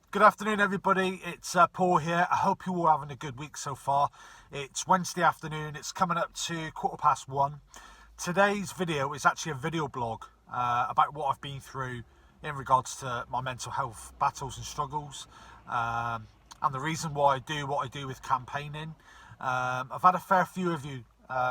Good afternoon, everybody. It's Paul here. I hope you're all having a good week so far. It's Wednesday afternoon. It's coming up to 1:15. Today's video is actually a video blog about what I've been through in regards to my mental health battles and struggles, and the reason why I do what I do with campaigning. I've had a fair few of you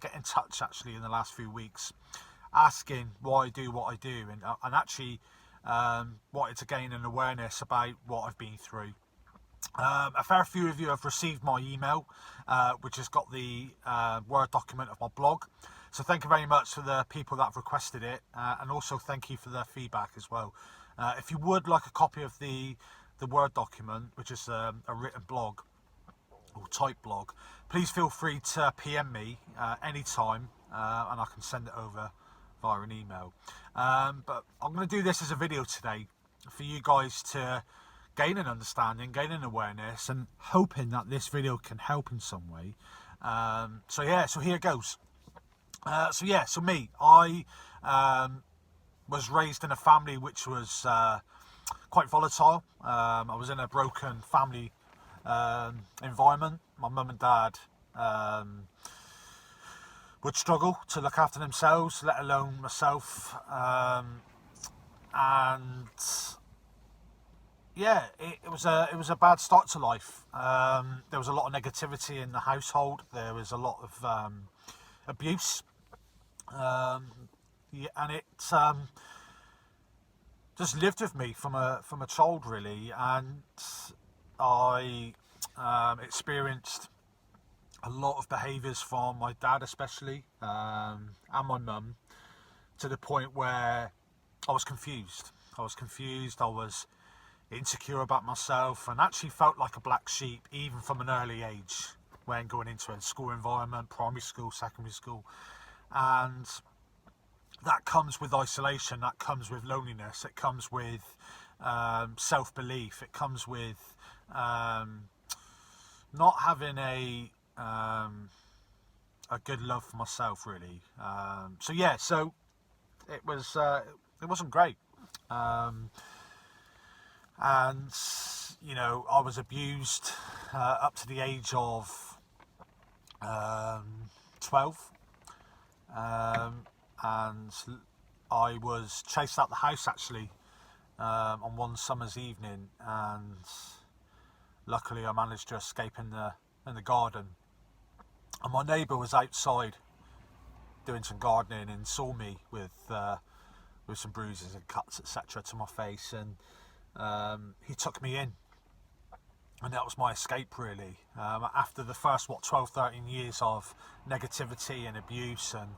get in touch actually in the last few weeks, asking why I do what I do, and actually wanted to gain an awareness about what I've been through. A fair few of you have received my email, which has got the Word document of my blog. So thank you very much for the people that have requested it, and also thank you for the feedback as well. If you would like a copy of the Word document, which is a written blog or type blog, please feel free to PM me anytime, and I can send it over via an email. But I'm going to do this as a video today for you guys to gain an understanding, gain an awareness, and hoping that this video can help in some way. So here it goes. So me, I was raised in a family which was quite volatile. I was in a broken family environment. My mum and dad would struggle to look after themselves, let alone myself. And yeah, it was a bad start to life. There was a lot of negativity in the household. There was a lot of abuse, and it just lived with me from a child really. And I experienced a lot of behaviours from my dad especially, and my mum, to the point where I was confused. I was insecure about myself, and actually felt like a black sheep even from an early age when going into a school environment, primary school, secondary school. And that comes with isolation, that comes with loneliness, it comes with self-belief, it comes with not having a good love for myself really. So it wasn't great. And I was abused up to the age of 12, and I was chased out the house actually on one summer's evening, and luckily I managed to escape in the garden. And my neighbour was outside doing some gardening and saw me with some bruises and cuts, etc., to my face, and he took me in, and that was my escape really. After the first 12-13 years of negativity and abuse and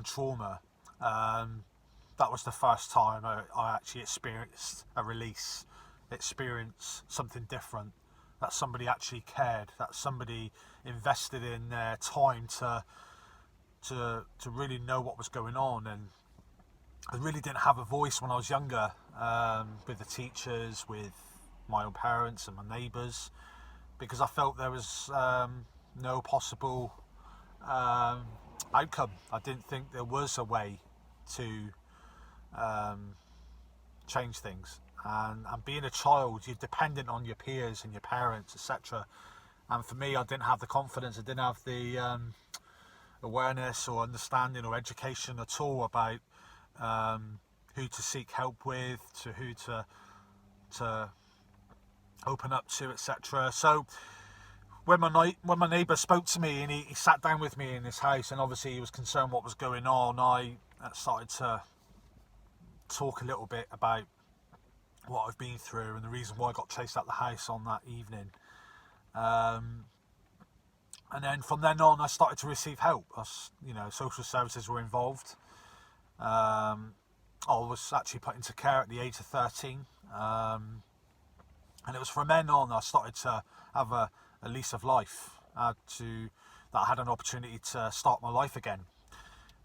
trauma, that was the first time I actually experienced a release, experienced something different, that somebody actually cared, that somebody invested in their time to really know what was going on. And I really didn't have a voice when I was younger, with the teachers, with my own parents and my neighbours, because I felt there was no possible outcome. I didn't think there was a way to change things. And being a child, you're dependent on your peers and your parents, etc. And for me, I didn't have the confidence, I didn't have the awareness or understanding or education at all about who to seek help with, to who to open up to, etc. So when my neighbour spoke to me, and he sat down with me in his house, and obviously he was concerned what was going on, I started to talk a little bit about what I've been through and the reason why I got chased out the house on that evening. And then from then on, I started to receive help. Social services were involved. I was actually put into care at the age of 13. And it was from then on I started to have a lease of life, that I had an opportunity to start my life again.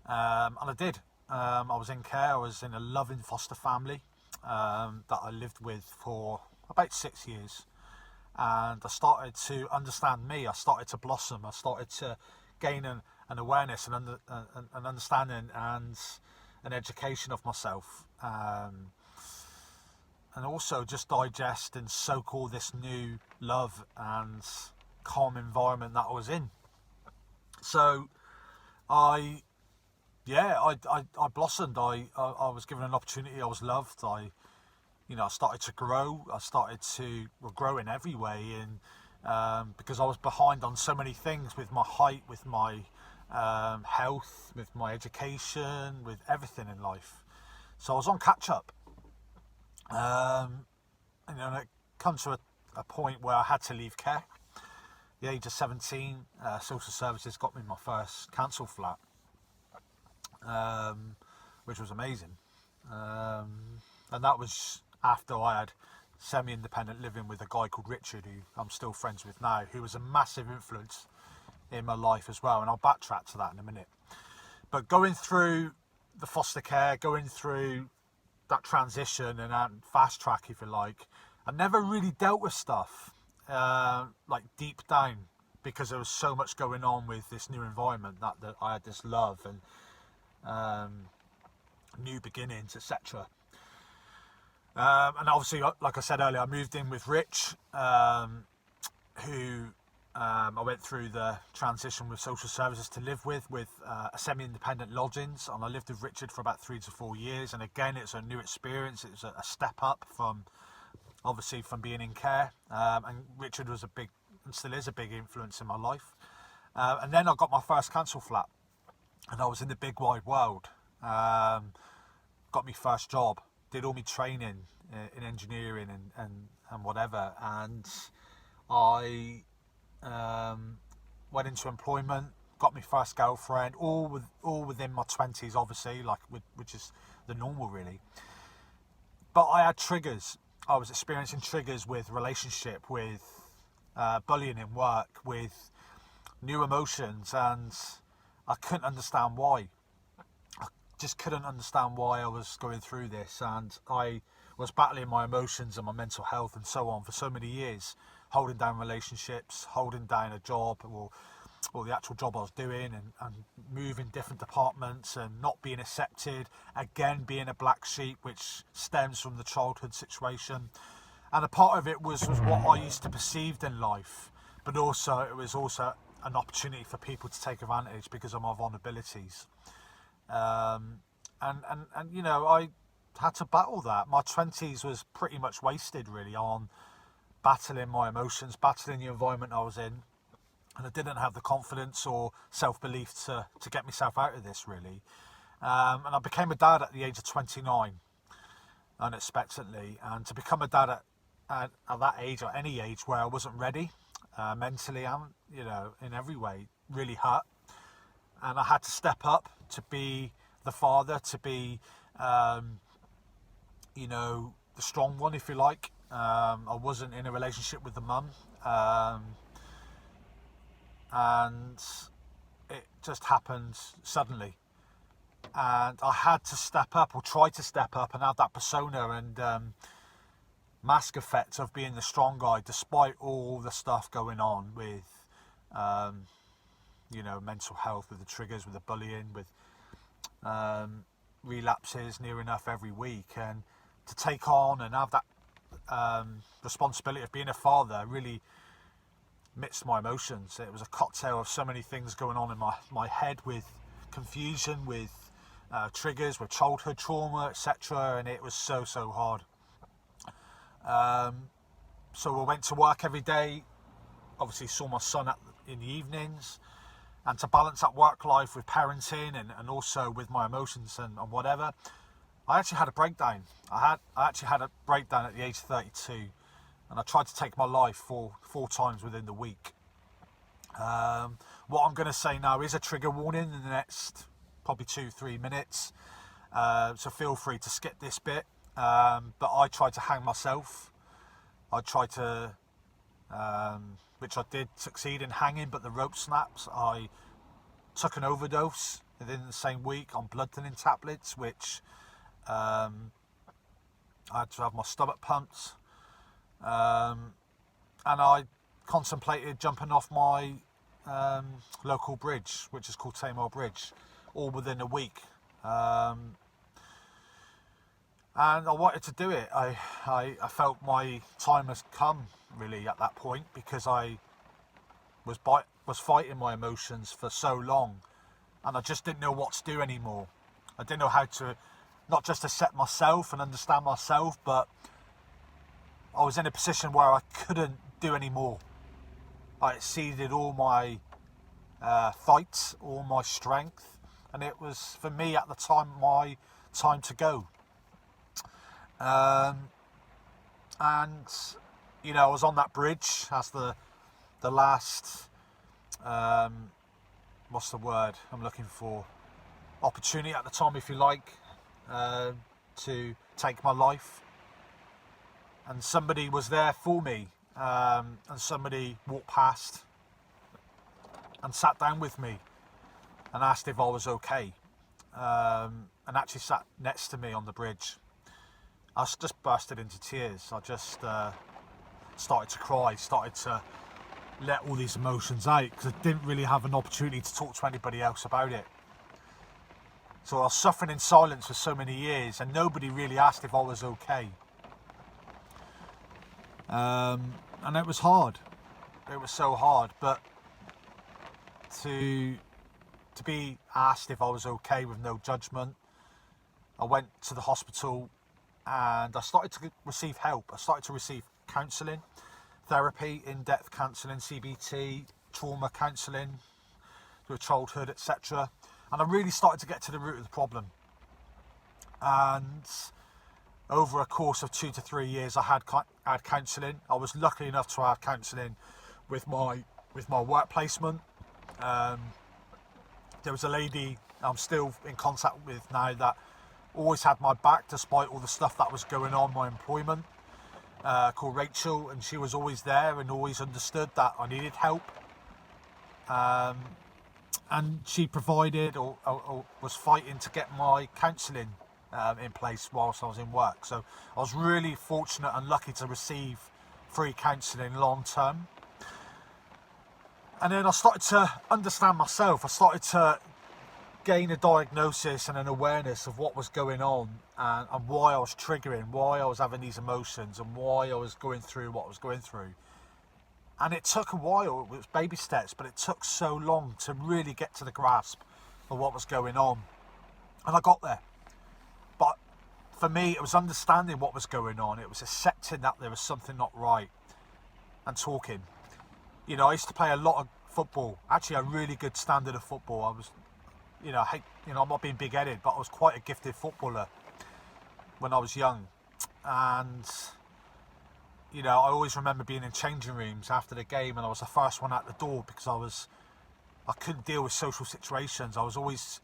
And I did. I was in care. I was in a loving foster family that I lived with for about 6 years. And I started to understand me. I started to blossom. I started to gain an awareness and an understanding and an education of myself. also just digest and soak all this new love and calm environment that I was in. So I blossomed. I was given an opportunity. I was loved. I started to grow. I started to grow in every way, and because I was behind on so many things, with my height, with my health, with my education, with everything in life. So I was on catch up. And it comes to a point where I had to leave care. The age of 17, social services got me my first council flat, which was amazing. And that was after I had semi-independent living with a guy called Richard, who I'm still friends with now, who was a massive influence in my life as well. And I'll backtrack to that in a minute. But going through the foster care, going through that transition and that fast track, if you like, I never really dealt with stuff like deep down, because there was so much going on with this new environment, that I had this love and new beginnings, etc. And obviously, like I said earlier, I moved in with Rich, who I went through the transition with social services to live with a semi-independent lodgings, and I lived with Richard for about 3 to 4 years. And again, it's a new experience. It was a step up from being in care, and Richard was a big, and still is a big, influence in my life. And then I got my first council flat, and I was in the big wide world. Got my first job, did all my training in engineering and whatever, and I went into employment, got my first girlfriend, all within my 20s, obviously, which is the normal, really. But I had triggers. I was experiencing triggers with relationship, with bullying in work, with new emotions, and I couldn't understand why. I just couldn't understand why I was going through this, and I was battling my emotions and my mental health and so on for so many years, holding down relationships, holding down a job, or the actual job I was doing, and moving different departments and not being accepted, again being a black sheep, which stems from the childhood situation. And a part of it was what I used to perceive in life, but also it was also an opportunity for people to take advantage because of my vulnerabilities. And I had to battle that. My 20s was pretty much wasted, really, on battling my emotions, battling the environment I was in. And I didn't have the confidence or self-belief to get myself out of this, really. And I became a dad at the age of 29, unexpectedly. And to become a dad at that age, or any age, where I wasn't ready, mentally and, in every way, really hurt. And I had to step up to be the father, to be, the strong one, if you like. I wasn't in a relationship with the mum. And it just happened suddenly, and I had to step up, or try to step up, and have that persona and mask effect of being the strong guy, despite all the stuff going on with mental health, with the triggers, with the bullying, with relapses near enough every week. And to take on and have that responsibility of being a father really mixed my emotions. It was a cocktail of so many things going on in my head, with confusion, with triggers, with childhood trauma, etc. And it was so hard. So I went to work every day, obviously saw my son in the evenings, and to balance that work life with parenting and also with my emotions and whatever, I actually had a breakdown. I actually had a breakdown at the age of 32. And I tried to take my life four times within the week. What I'm going to say now is a trigger warning in the next probably 2-3 minutes. So feel free to skip this bit. But I tried to hang myself. I tried to, which I did succeed in hanging, but the rope snaps. I took an overdose within the same week on blood thinning tablets, which I had to have my stomach pumped. And I contemplated jumping off my local bridge, which is called Tamar Bridge, all within a week. And and I wanted to do it. I felt my time has come really at that point, because I was fighting my emotions for so long, and I just didn't know what to do anymore. I didn't know how to, not just accept myself and understand myself, but I was in a position where I couldn't do any more. I exceeded all my fights, all my strength, and it was, for me at the time, my time to go. And I was on that bridge as the last, what's the word I'm looking for, opportunity at the time, if you like, to take my life. And somebody was there for me, and somebody walked past and sat down with me and asked if I was okay, and actually sat next to me on the bridge. I just bursted into tears. I just started to cry, started to let all these emotions out, because I didn't really have an opportunity to talk to anybody else about it. So I was suffering in silence for so many years, and nobody really asked if I was okay. And it was hard. It was so hard, but to be asked if I was okay with no judgment, I went to the hospital and I started to receive help. I started to receive counselling, therapy, in-depth counselling, CBT, trauma counselling through childhood, etc. And I really started to get to the root of the problem. And over a course of 2 to 3 years, I had counselling. I was lucky enough to have counselling with my work placement. There was a lady I'm still in contact with now that always had my back despite all the stuff that was going on in my employment, called Rachel, and she was always there and always understood that I needed help. And she provided or was fighting to get my counselling in place whilst I was in work. So I was really fortunate and lucky to receive free counselling long term. And then I started to understand myself. I started to gain a diagnosis and an awareness of what was going on, and why I was triggering, why I was having these emotions, and why I was going through what I was going through. And it took a while. It was baby steps, but it took so long to really get to the grasp of what was going on. And I got there. But for me, it was understanding what was going on. It was accepting that there was something not right and talking. I used to play a lot of football, actually a really good standard of football. I was, I'm not being big-headed, but I was quite a gifted footballer when I was young. And, I always remember being in changing rooms after the game, and I was the first one out the door because I couldn't deal with social situations. I was always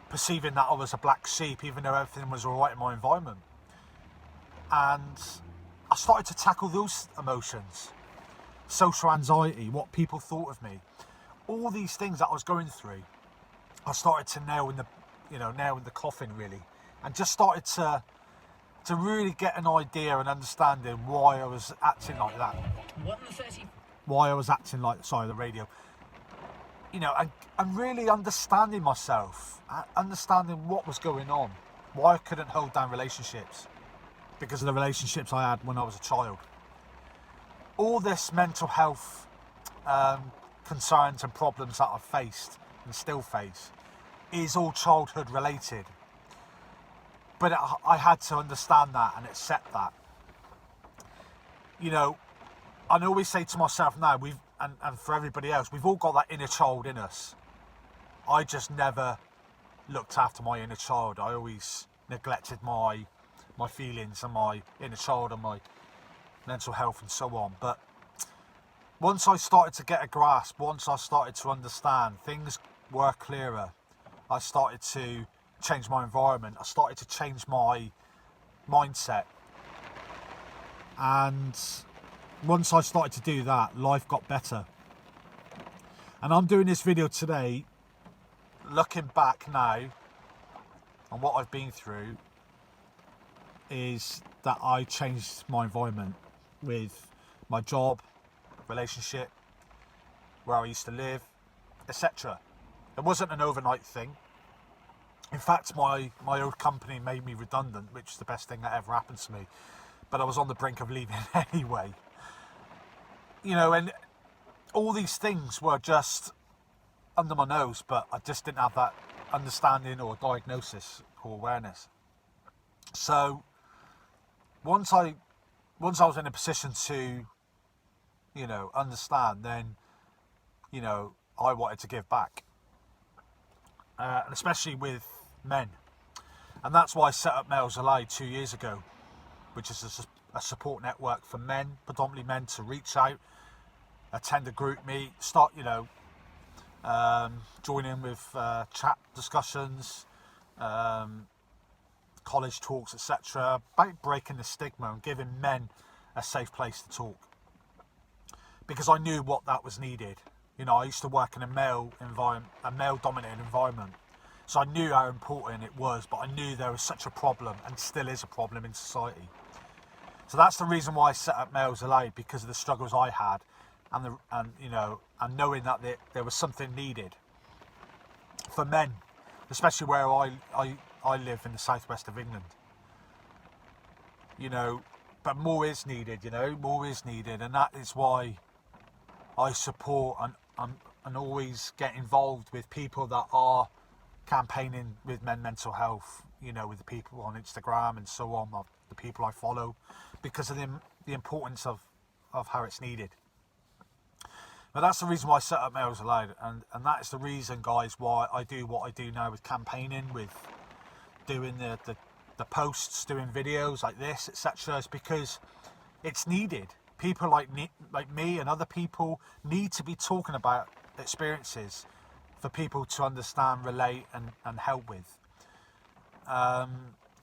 perceiving that I was a black sheep, even though everything was all right in my environment. And I started to tackle those emotions. Social anxiety, what people thought of me, all these things that I was going through, I started to nail in the coffin really, and just started to really get an idea and understanding why I was acting like that. Why I was acting like, sorry, the radio. And really understanding myself, understanding what was going on, why I couldn't hold down relationships, because of the relationships I had when I was a child. All this mental health concerns and problems that I've faced and still face is all childhood related. But I had to understand that and accept that. I always say to myself now, and for everybody else, we've all got that inner child in us. I just never looked after my inner child. I always neglected my feelings and my inner child and my mental health and so on. But once I started to get a grasp, once I started to understand, things were clearer. I started to change my environment. I started to change my mindset. And once I started to do that, life got better. And I'm doing this video today, looking back now on what I've been through, is that I changed my environment with my job, relationship, where I used to live, etc. It wasn't an overnight thing. In fact, my old company made me redundant, which is the best thing that ever happened to me. But I was on the brink of leaving anyway. You know, and all these things were just under my nose, but I just didn't have that understanding or diagnosis or awareness. So once I was in a position to, you know, understand, then, you know, I wanted to give back, and especially with men. And that's why I set up Males Allied 2 years ago, which is a support network for men, predominantly men, to reach out, attend a group meet, start, you know, join in with chat discussions, college talks, etc., about breaking the stigma and giving men a safe place to talk. Because I knew what that was needed. You know, I used to work in a male-dominated environment. So I knew how important it was, but I knew there was such a problem, and still is a problem in society. So that's the reason why I set up Males Allied, because of the struggles I had, and knowing that there was something needed for men, especially where I live in the southwest of England. You know, but more is needed. You know, more is needed, and that is why I support and always get involved with people that are campaigning with mental health, you know, with the people on Instagram and so on, the people I follow, because of the importance of how it's needed. But that's the reason why I set up Males Allied, and that is the reason, guys, why I do what I do now with campaigning, with doing the posts, doing videos like this, etc. is because it's needed. People like me and other people need to be talking about experiences for people to understand, relate, and help with.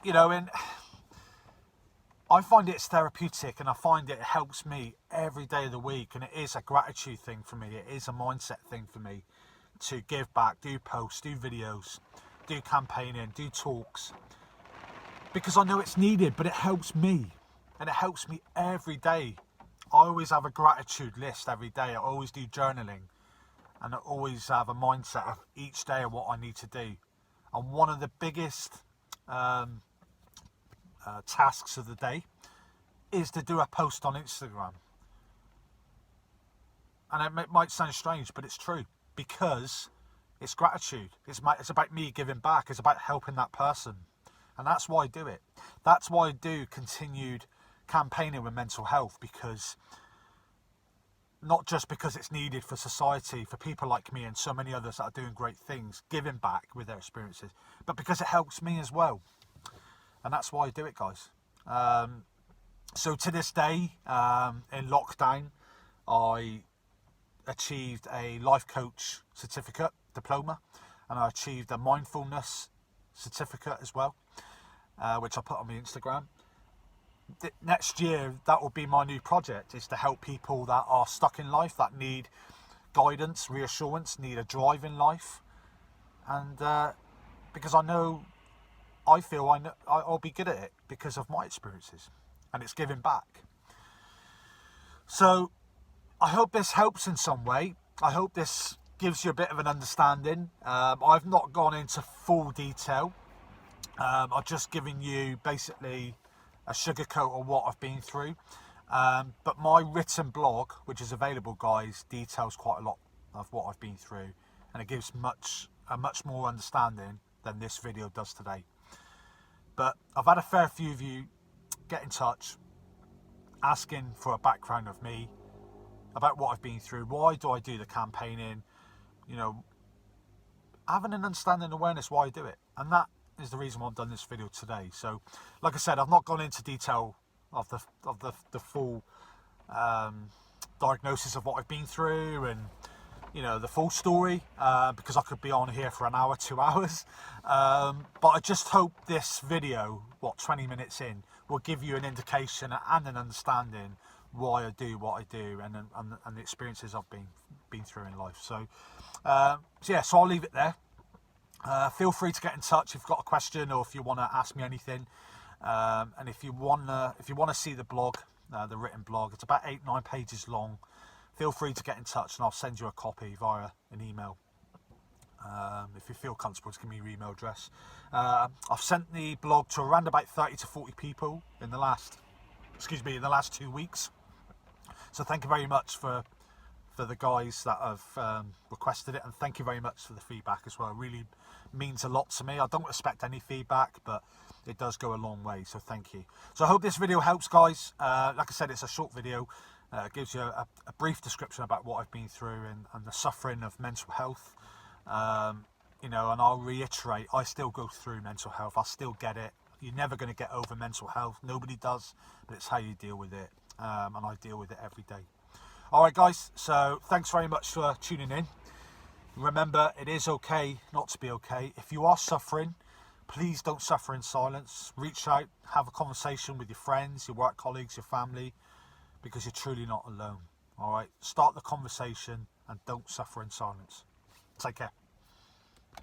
You know, and I find it's therapeutic, and I find it helps me every day of the week, and it is a gratitude thing for me. It is a mindset thing for me to give back, do posts, do videos, do campaigning, do talks, because I know it's needed, but it helps me, and it helps me every day. I always have a gratitude list every day. I always do journaling, and I always have a mindset of each day of what I need to do. And one of the biggest tasks of the day is to do a post on Instagram. And it might sound strange, but it's true, because it's gratitude. It's about me giving back. It's about helping that person. And that's why I do it. That's why I do continued campaigning with mental health, because not just because it's needed for society, for people like me and so many others that are doing great things, giving back with their experiences, but because it helps me as well. And that's why I do it, guys. So to this day, in lockdown, I achieved a life coach certificate, diploma, and I achieved a mindfulness certificate as well, which I put on my Instagram. Next year, that will be my new project, is to help people that are stuck in life, that need guidance, reassurance, need a drive in life. And because I feel I'll be good at it because of my experiences, and it's giving back. So I hope this helps in some way. I hope this gives you a bit of an understanding. I've not gone into full detail. I've just given you basically a sugarcoat of what I've been through. But my written blog, which is available, guys, details quite a lot of what I've been through, and it gives a much more understanding than this video does today. But I've had a fair few of you get in touch, asking for a background of me, about what I've been through, why do I do the campaigning, you know, having an understanding and awareness why I do it. And that is the reason why I've done this video today. So, like I said, I've not gone into detail of the full diagnosis of what I've been through, and, you know, the full story, because I could be on here for an hour, 2 hours. But I just hope this video, 20 minutes in, will give you an indication and an understanding why I do what I do, and the experiences I've been through in life. So so I'll leave it there. Feel free to get in touch if you've got a question, or if you want to ask me anything. And if you want to see the blog, the written blog, it's about 8-9 pages long. Feel free to get in touch, and I'll send you a copy via an email. If you feel comfortable, just give me your email address. I've sent the blog to around about 30 to 40 people in the last 2 weeks. So thank you very much for the guys that have requested it, and thank you very much for the feedback as well. It really means a lot to me. I don't expect any feedback, but it does go a long way, so thank you. So I hope this video helps, guys. Like I said, it's a short video. It gives you a brief description about what I've been through and the suffering of mental health. You know, and I'll reiterate, I still go through mental health. I still get it. You're never going to get over mental health. Nobody does, but it's how you deal with it. And I deal with it every day. All right, guys, so thanks very much for tuning in. Remember, it is okay not to be okay. If you are suffering, please don't suffer in silence. Reach out, have a conversation with your friends, your work colleagues, your family, because you're truly not alone. All right, start the conversation and don't suffer in silence. Take care.